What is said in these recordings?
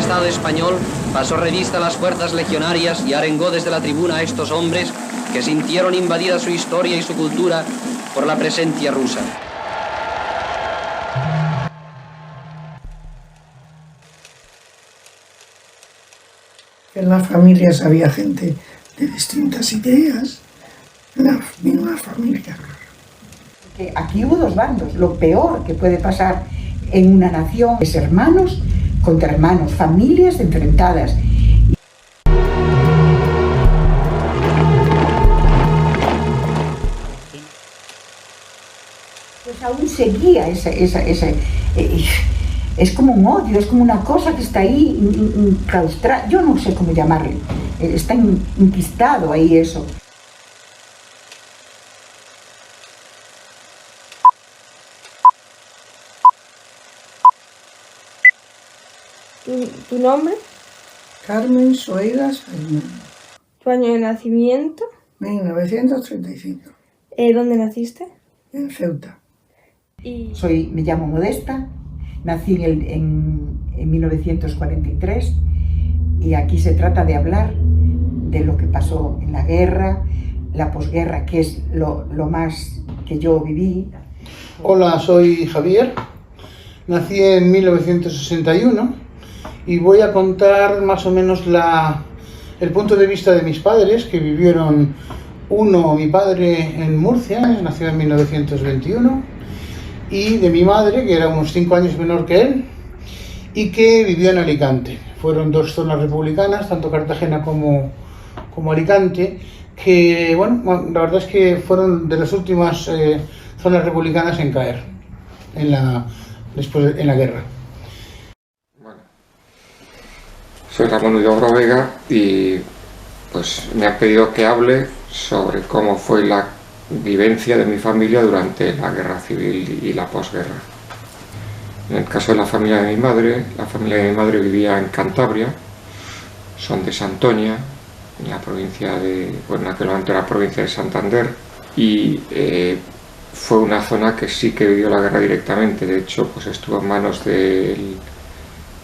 Estado español pasó revista a las fuerzas legionarias y arengó desde la tribuna a estos hombres que sintieron invadida su historia y su cultura por la presencia rusa. En las familias había gente de distintas ideas, en la misma familia. Que aquí hubo dos bandos. Lo peor que puede pasar en una nación es hermanos contra hermanos, familias enfrentadas. Pues aún seguía es como un odio, es como una cosa que está ahí incrustada, yo no sé cómo llamarle, está enquistado ahí eso. ¿Tu nombre? Carmen Soegas Fernández. ¿Tu año de nacimiento? 1935. ¿Dónde naciste? En Ceuta. Me llamo Modesta, nací en 1943 y aquí se trata de hablar de lo que pasó en la guerra, la posguerra, que es lo más que yo viví. Hola, soy Javier, nací en 1961 y voy a contar más o menos el punto de vista de mis padres, que vivieron mi padre en Murcia, nació en 1921, y de mi madre, que era unos 5 años menor que él, y que vivió en Alicante. Fueron dos zonas republicanas, tanto Cartagena como Alicante, que, bueno, la verdad es que fueron de las últimas zonas republicanas en caer en la guerra. Bueno, soy Ramón Huidobro Vega y pues me han pedido que hable sobre cómo fue la vivencia de mi familia durante la guerra civil y la posguerra. En el caso de la familia de mi madre vivía en Cantabria, son de Santoña, en la provincia en aquel momento era la provincia de Santander, y fue una zona que sí que vivió la guerra directamente. De hecho, pues estuvo en manos del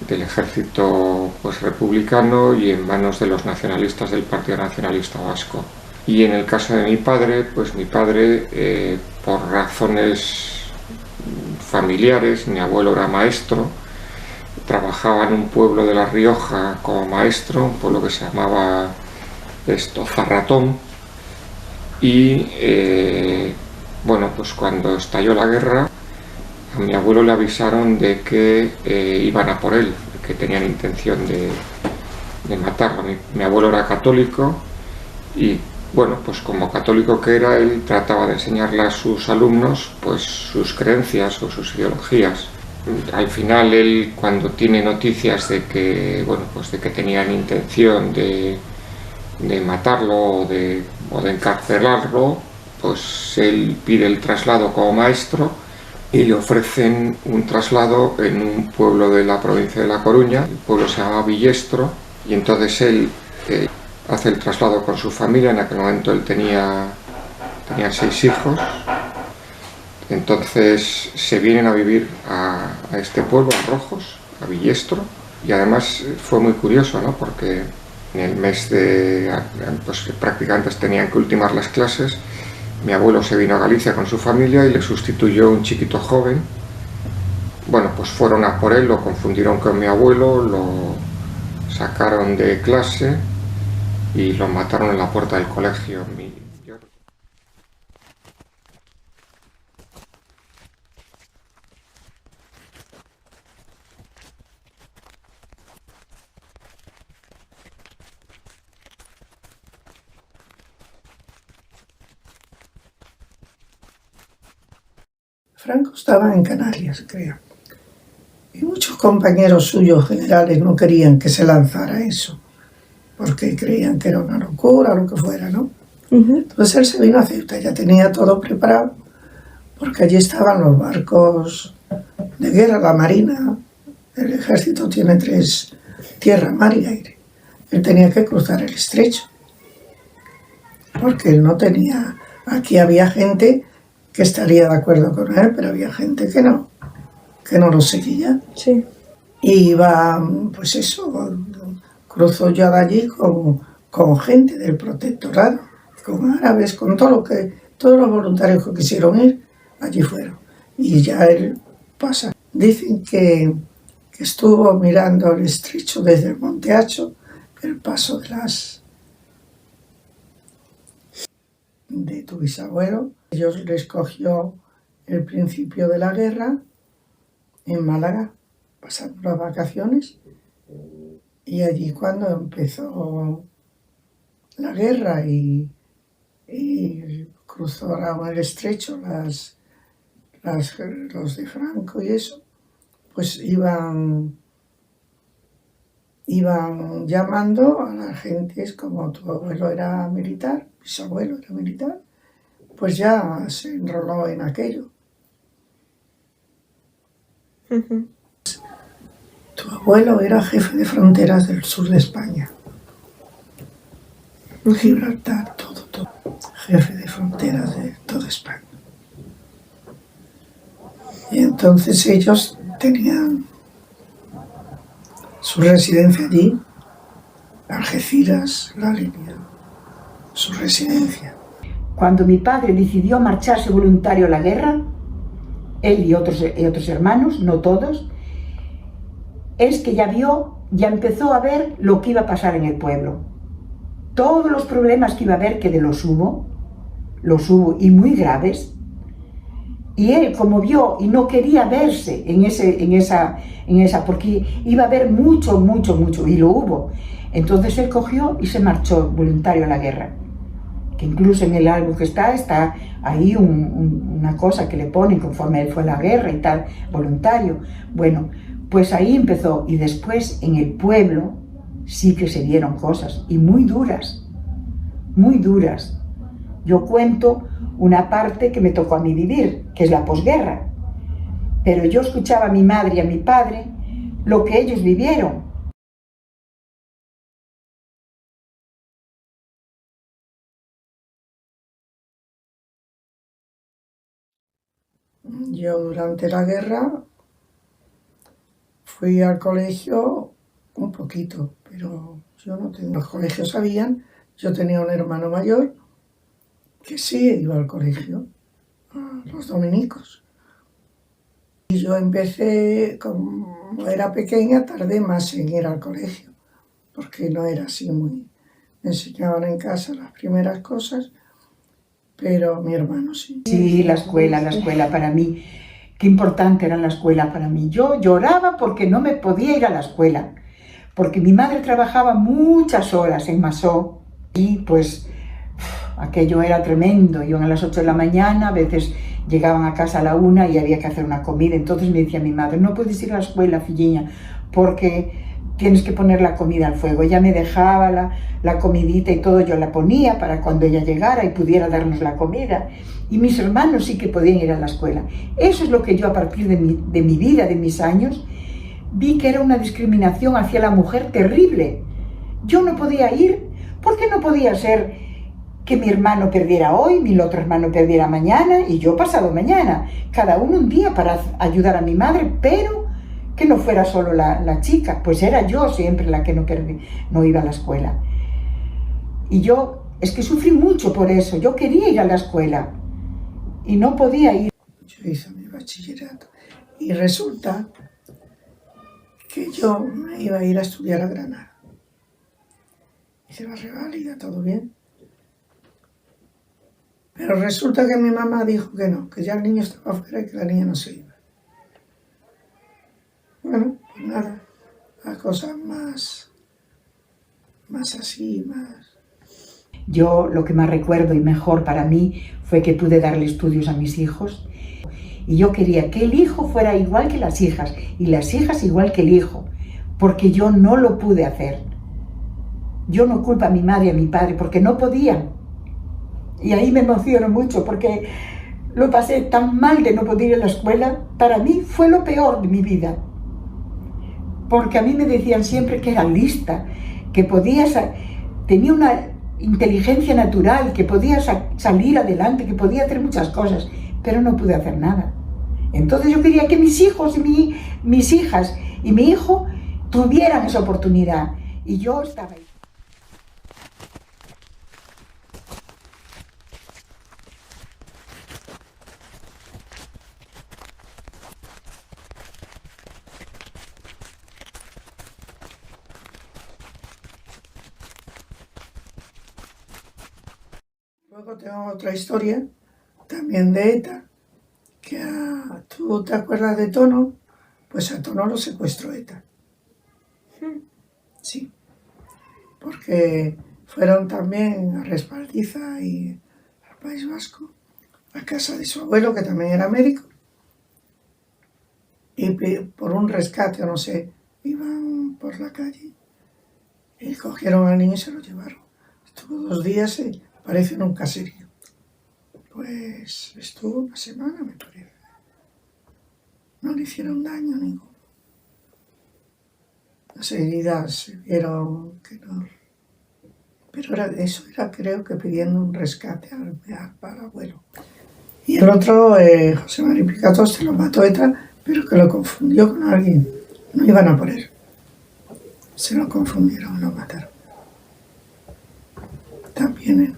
ejército republicano y en manos de los nacionalistas del Partido Nacionalista Vasco. Y en el caso de mi padre, pues mi padre, por razones familiares, mi abuelo era maestro, trabajaba en un pueblo de La Rioja como maestro, un pueblo que se llamaba Zarratón, y bueno, pues cuando estalló la guerra, a mi abuelo le avisaron de que iban a por él, que tenían intención de matarlo. Mi abuelo era católico y, bueno, pues como católico que era, él trataba de enseñarle a sus alumnos pues sus creencias o sus ideologías. Al final él, cuando tiene noticias de que, bueno, pues de que tenían intención de matarlo o de encarcelarlo, pues él pide el traslado como maestro y le ofrecen un traslado en un pueblo de la provincia de La Coruña. El pueblo se llama Villestro, y entonces él hace el traslado con su familia. En aquel momento él tenía 6 hijos. Entonces se vienen a vivir a este pueblo, a Rojos, a Villestro, y además fue muy curioso, ¿no? Porque en el mes pues prácticamente tenían que ultimar las clases. Mi abuelo se vino a Galicia con su familia y le sustituyó un chiquito joven. Bueno, pues fueron a por él, lo confundieron con mi abuelo, lo sacaron de clase y lo mataron en la puerta del colegio. Franco estaba en Canarias, creo. Y muchos compañeros suyos generales no querían que se lanzara eso, porque creían que era una locura o lo que fuera, ¿no? Entonces él se vino a Ceuta, ya tenía todo preparado, porque allí estaban los barcos de guerra, la marina. El ejército tiene 3, tierra, mar y aire. Él tenía que cruzar el estrecho, porque él no tenía... Aquí había gente que estaría de acuerdo con él, pero había gente que no lo seguía. Sí. Y iba, pues eso, cruzó yo de allí con gente del protectorado, con árabes, con todos los voluntarios que quisieron ir, allí fueron. Y ya él pasa. Dicen que estuvo mirando el estrecho desde el Monte Hacho, el paso de tu bisabuelo. Ellos les cogió el principio de la guerra en Málaga, pasando las vacaciones, y allí cuando empezó la guerra y cruzaron el estrecho los de Franco y eso, pues iban llamando a la gente, como tu abuelo era militar, bisabuelo era militar, pues ya se enroló en aquello. Tu abuelo era jefe de fronteras del sur de España. Gibraltar, todo. Jefe de fronteras de toda España. Y entonces ellos tenían su residencia allí, Algeciras, la línea, su residencia. Cuando mi padre decidió marcharse voluntario a la guerra, él y otros hermanos, no todos, es que ya empezó a ver lo que iba a pasar en el pueblo. Todos los problemas que iba a haber, que los hubo y muy graves. Y él, como vio y no quería verse en esa, porque iba a haber mucho, y lo hubo. Entonces él cogió y se marchó voluntario a la guerra. Que incluso en el álbum que está ahí una cosa que le ponen conforme él fue a la guerra y tal, voluntario. Bueno, pues ahí empezó, y después en el pueblo sí que se dieron cosas, y muy duras. Yo cuento una parte que me tocó a mí vivir, que es la posguerra, pero yo escuchaba a mi madre y a mi padre lo que ellos vivieron. Yo durante la guerra fui al colegio un poquito, pero yo no tengo. Los colegios sabían, yo tenía un hermano mayor que sí iba al colegio, a los dominicos. Y yo empecé, como era pequeña, tardé más en ir al colegio, porque no era así muy... Me enseñaban en casa las primeras cosas, pero mi hermano sí. Sí, la escuela para mí, qué importante era la escuela para mí. Yo lloraba porque no me podía ir a la escuela, porque mi madre trabajaba muchas horas en Masó, y pues aquello era tremendo. Iban a las 8 de la mañana, a veces llegaban a casa a la 1 y había que hacer una comida. Entonces me decía mi madre, no puedes ir a la escuela, filliña, porque tienes que poner la comida al fuego. Ella me dejaba la comidita y todo, yo la ponía para cuando ella llegara y pudiera darnos la comida. Y mis hermanos sí que podían ir a la escuela. Eso es lo que yo, a partir de mi vida, de mis años, vi que era una discriminación hacia la mujer terrible. Yo no podía ir, porque no podía ser que mi hermano perdiera hoy, mi otro hermano perdiera mañana y yo pasado mañana. Cada uno un día para ayudar a mi madre, pero que no fuera solo la chica, pues era yo siempre la que no iba a la escuela. Y yo, es que sufrí mucho por eso. Yo quería ir a la escuela y no podía ir. Yo hice mi bachillerato y resulta que yo me iba a ir a estudiar a Granada. Hice la reválida, todo bien. Pero resulta que mi mamá dijo que no, que ya el niño estaba afuera y que la niña no se iba. Bueno, pues nada, las cosas más así, más... Yo lo que más recuerdo y mejor para mí fue que pude darle estudios a mis hijos. Y yo quería que el hijo fuera igual que las hijas y las hijas igual que el hijo, porque yo no lo pude hacer. Yo no culpo a mi madre y a mi padre porque no podían. Y ahí me emociono mucho porque lo pasé tan mal de no poder ir a la escuela. Para mí fue lo peor de mi vida. Porque a mí me decían siempre que era lista, que tenía una inteligencia natural, que podía salir adelante, que podía hacer muchas cosas, pero no pude hacer nada. Entonces yo quería que mis hijos y mis hijas y mi hijo tuvieran esa oportunidad. Y yo estaba ahí. Luego tengo otra historia, también de ETA, que ¿tú te acuerdas de Tono? Pues a Tono lo secuestró ETA. Sí, porque fueron también a Respaldiza y al País Vasco, a casa de su abuelo, que también era médico, y por un rescate o no sé, iban por la calle y cogieron al niño y se lo llevaron. Estuvo 2 días, parece, en un caserío. Pues estuvo 1 semana, me parece. No le hicieron daño ninguno. Las heridas se vieron que no. Pero eso era, creo que pidiendo un rescate al abuelo. Y el otro, José María Picatoste, se lo mató ETA, pero que lo confundió con alguien. No iban a por él. Se lo confundieron y lo mataron. También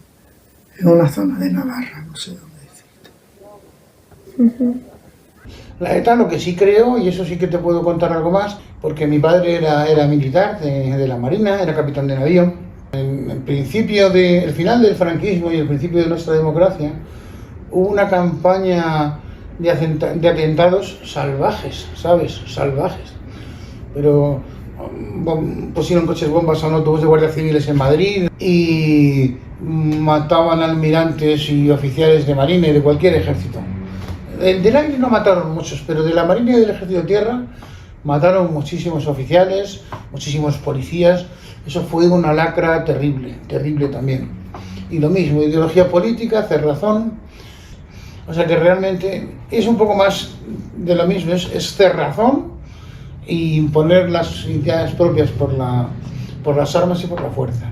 en una zona de Navarra, no sé dónde decirte. La ETA, lo que sí creo, y eso sí que te puedo contar algo más, porque mi padre era militar de la Marina, era capitán de navío. En el final del franquismo y el principio de nuestra democracia, hubo una campaña de atentados salvajes, ¿sabes? Salvajes. Pero pusieron coches bombas a un autobús de guardias civiles en Madrid y mataban almirantes y oficiales de marina y de cualquier ejército. Del aire no mataron muchos, pero de la marina y del ejército de tierra mataron muchísimos oficiales, muchísimos policías. Eso fue una lacra terrible, terrible también. Y lo mismo, ideología política, cerrazón. O sea que realmente es un poco más de lo mismo, es cerrazón y imponer las ideas propias por las armas y por la fuerza.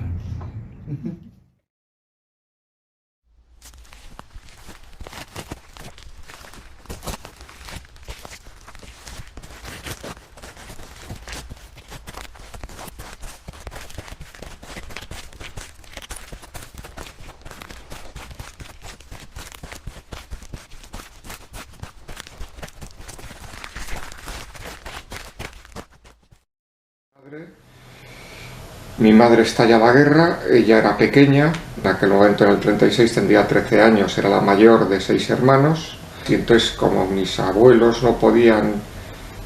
Mi madre estalla la guerra, ella era pequeña, en aquel momento en el 36 tendría 13 años, era la mayor de 6 hermanos, y entonces como mis abuelos no podían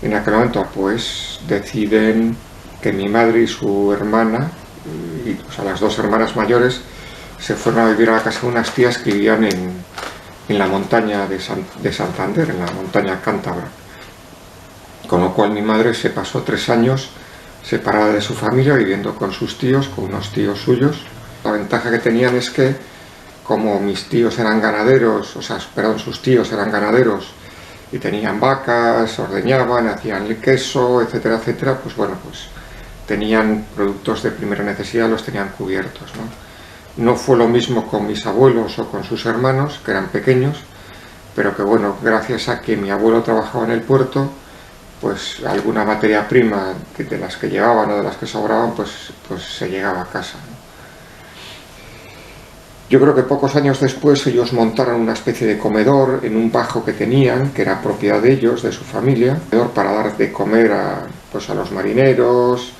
en aquel momento, pues deciden que mi madre y su hermana, o sea, las 2 hermanas mayores, se fueron a vivir a la casa de unas tías que vivían en la montaña de Santander, en la montaña cántabra. Con lo cual mi madre se pasó 3 años separada de su familia, viviendo con sus tíos, con unos tíos suyos. La ventaja que tenían es que, como mis tíos eran ganaderos, sus tíos eran ganaderos y tenían vacas, ordeñaban, hacían queso, etcétera, etcétera, pues bueno, pues tenían productos de primera necesidad, los tenían cubiertos, ¿no? No fue lo mismo con mis abuelos o con sus hermanos, que eran pequeños, pero que bueno, gracias a que mi abuelo trabajaba en el puerto, pues alguna materia prima de las que llevaban o de las que sobraban, pues se llegaba a casa, ¿no? Yo creo que pocos años después ellos montaron una especie de comedor en un bajo que tenían, que era propiedad de ellos, de su familia, para dar de comer a los marineros,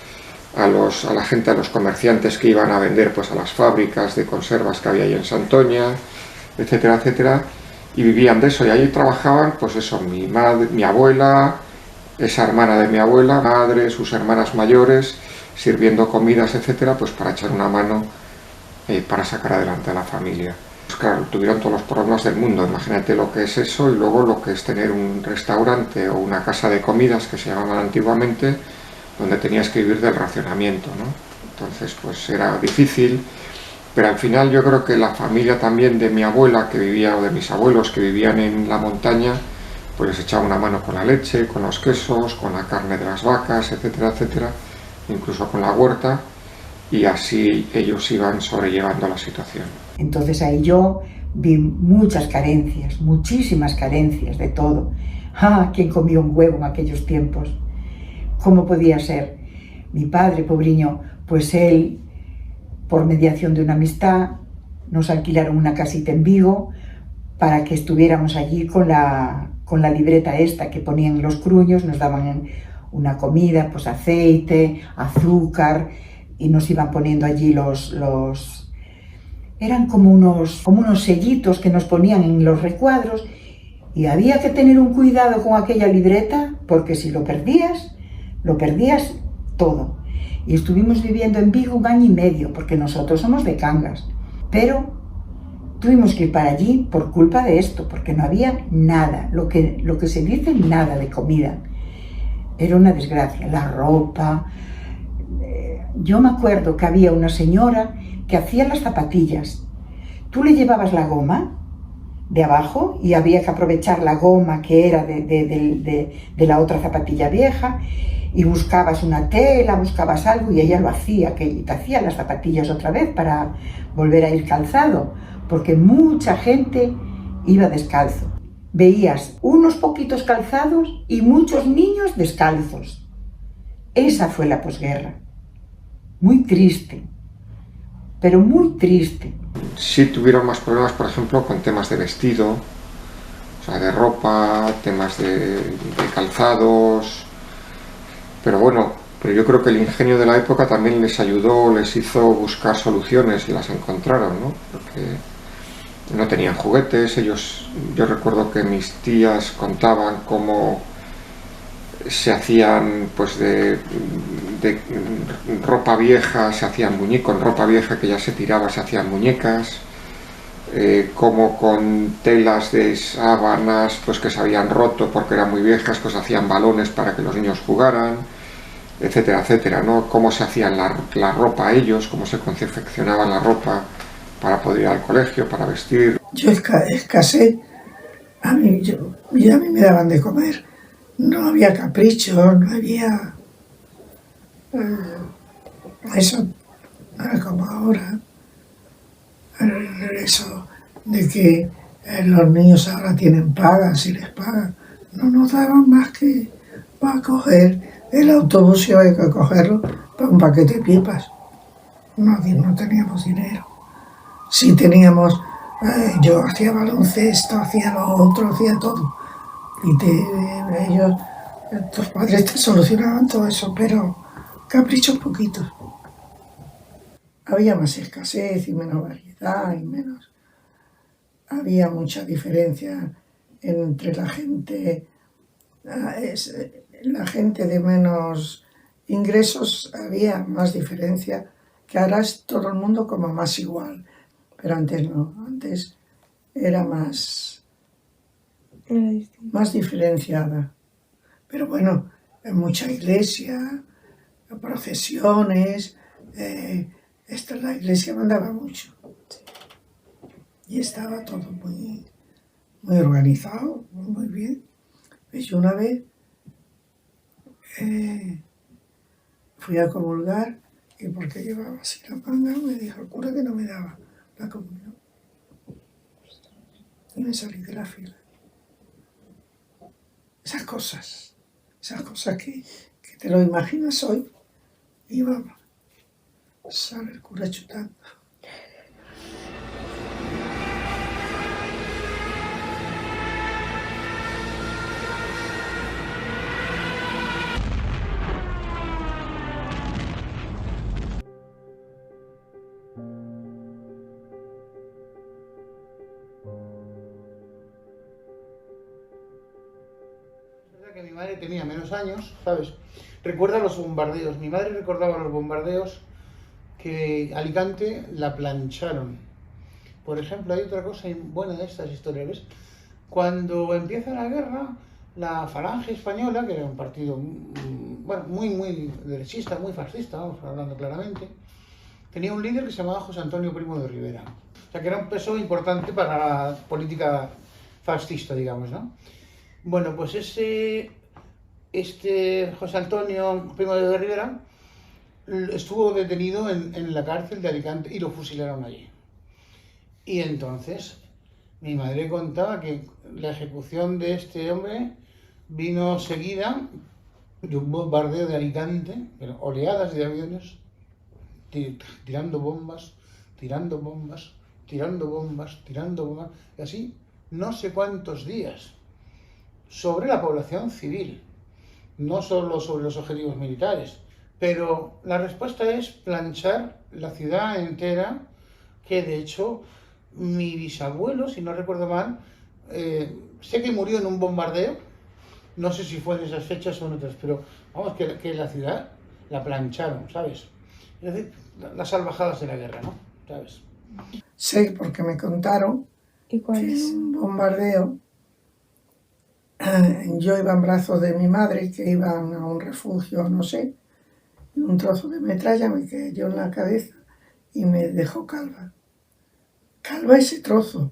a la gente, a los comerciantes que iban a vender pues a las fábricas de conservas que había ahí en Santoña, etcétera, etcétera, y vivían de eso, y ahí trabajaban, pues eso, mi madre, mi abuela, esa hermana de mi abuela, madre, sus hermanas mayores, sirviendo comidas, etcétera, pues para echar una mano para sacar adelante a la familia. Pues claro, tuvieron todos los problemas del mundo, imagínate lo que es eso y luego lo que es tener un restaurante o una casa de comidas que se llamaban antiguamente, donde tenías que vivir del racionamiento, ¿no? Entonces pues era difícil, pero al final yo creo que la familia también de mi abuela que vivía, o de mis abuelos que vivían en la montaña, pues les echaba una mano con la leche, con los quesos, con la carne de las vacas, etcétera, etcétera, incluso con la huerta, y así ellos iban sobrellevando la situación. Entonces ahí yo vi muchas carencias, muchísimas carencias de todo. ¿Quién comía un huevo en aquellos tiempos? ¿Cómo podía ser? Mi padre, pobriño, pues él, por mediación de una amistad, nos alquilaron una casita en Vigo para que estuviéramos allí con la libreta esta que ponían los cruños, nos daban una comida, pues aceite, azúcar, y nos iban poniendo allí eran como unos sellitos que nos ponían en los recuadros, y había que tener un cuidado con aquella libreta, porque si lo perdías todo. Y estuvimos viviendo en Vigo 1 año y medio, porque nosotros somos de Cangas, pero tuvimos que ir para allí por culpa de esto, porque no había nada, lo que se dice, nada de comida. Era una desgracia, la ropa. Yo me acuerdo que había una señora que hacía las zapatillas. Tú le llevabas la goma de abajo y había que aprovechar la goma que era de la otra zapatilla vieja, y buscabas una tela, buscabas algo, y ella lo hacía, que te hacía las zapatillas otra vez para volver a ir calzado, porque mucha gente iba descalzo. Veías unos poquitos calzados y muchos niños descalzos. Esa fue la posguerra. Muy triste, pero muy triste. Sí tuvieron más problemas, por ejemplo, con temas de vestido, o sea, de ropa, temas de calzados. Pero bueno, yo creo que el ingenio de la época también les ayudó, les hizo buscar soluciones y las encontraron, ¿no? Porque no tenían juguetes, yo recuerdo que mis tías contaban cómo se hacían, pues de ropa vieja, se hacían muñecos, ropa vieja que ya se tiraba, se hacían muñecas, como con telas de sábanas pues que se habían roto porque eran muy viejas, pues hacían balones para que los niños jugaran, etcétera, etcétera, ¿no? Cómo se hacían la ropa ellos, cómo se confeccionaba la ropa para poder ir al colegio, para vestir. Yo escasé, a mí me daban de comer, no había capricho, no había eso, no era como ahora, eso de que los niños ahora tienen pagas y les pagan, no nos daban más que para coger el autobús, y había que cogerlo para un paquete de pipas. No teníamos dinero. Sí teníamos, yo hacía baloncesto, hacía lo otro, hacía todo. Y tus padres te solucionaban todo eso, pero caprichos poquitos. Había más escasez y menos variedad y menos. Había mucha diferencia entre la gente de menos ingresos, había más diferencia, que ahora es todo el mundo como más igual, pero antes no, antes era más diferenciada. Pero bueno, en mucha iglesia, procesiones, la iglesia mandaba mucho. Y estaba todo muy, muy organizado, muy bien. Pues yo una vez fui a comulgar, y porque llevaba así la manga, me dijo el cura que no me daba la comunión. Y me salí de la fila. Esas cosas que te lo imaginas hoy, y vamos, sale el cura chutando. Que mi madre tenía menos años, ¿sabes? Recuerda los bombardeos. Mi madre recordaba los bombardeos que Alicante la plancharon. Por ejemplo, hay otra cosa buena de estas historias, ¿ves? Cuando empieza la guerra, la Falange Española, que era un partido muy, muy derechista, muy fascista, vamos hablando claramente, tenía un líder que se llamaba José Antonio Primo de Rivera. O sea, que era un peso importante para la política fascista, digamos, ¿no? Bueno, pues este José Antonio Primo de Rivera estuvo detenido en la cárcel de Alicante y lo fusilaron allí. Y entonces mi madre contaba que la ejecución de este hombre vino seguida De un bombardeo de Alicante, pero oleadas de aviones tirando bombas, tirando bombas, tirando bombas, tirando bombas, y así no sé cuántos días, sobre la población civil, no solo sobre los objetivos militares, pero la respuesta es planchar la ciudad entera, que de hecho mi bisabuelo, si no recuerdo mal, sé que murió en un bombardeo, no sé si fue en esas fechas o en otras, pero vamos, que la ciudad la plancharon, ¿sabes? Es decir, las salvajadas de la guerra, ¿no? ¿Sabes? Sé porque me contaron ¿Y cuál que es? en un bombardeo yo iba en brazos de mi madre, que iban a un refugio, no sé, y un trozo de metralla me cayó en la cabeza y me dejó calva. Calva ese trozo.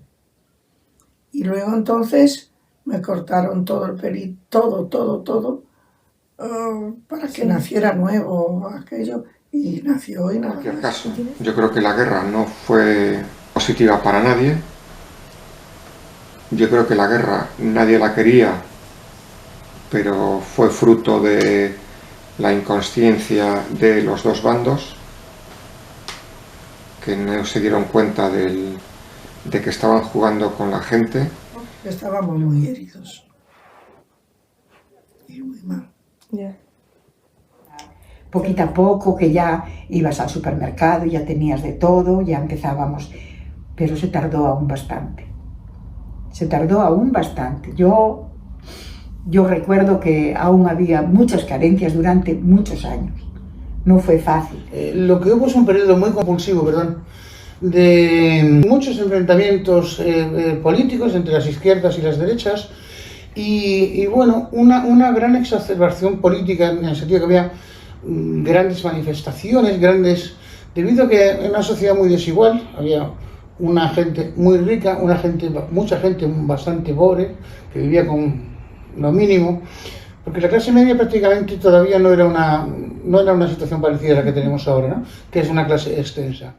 Y luego entonces me cortaron todo el pelito, todo, para que naciera nuevo aquello, y nació y En nada cualquier más. caso, yo creo que la guerra no fue positiva para nadie. Yo creo que la guerra nadie la quería, pero fue fruto de la inconsciencia de los dos bandos, que no se dieron cuenta de que estaban jugando con la gente. Estábamos muy heridos y muy mal. Ya. Poquito a poco, que ya ibas al supermercado, ya tenías de todo, ya empezábamos, pero se tardó aún bastante. Se tardó aún bastante. Yo recuerdo que aún había muchas carencias durante muchos años. No fue fácil. Lo que hubo es un periodo muy compulsivo, de muchos enfrentamientos políticos entre las izquierdas y las derechas, y bueno, una gran exacerbación política, en el sentido que había grandes manifestaciones, debido a que en una sociedad muy desigual, había una gente muy rica, mucha gente bastante pobre, que vivía con lo mínimo, porque la clase media prácticamente todavía no era una situación parecida a la que tenemos ahora, ¿no? Que es una clase extensa.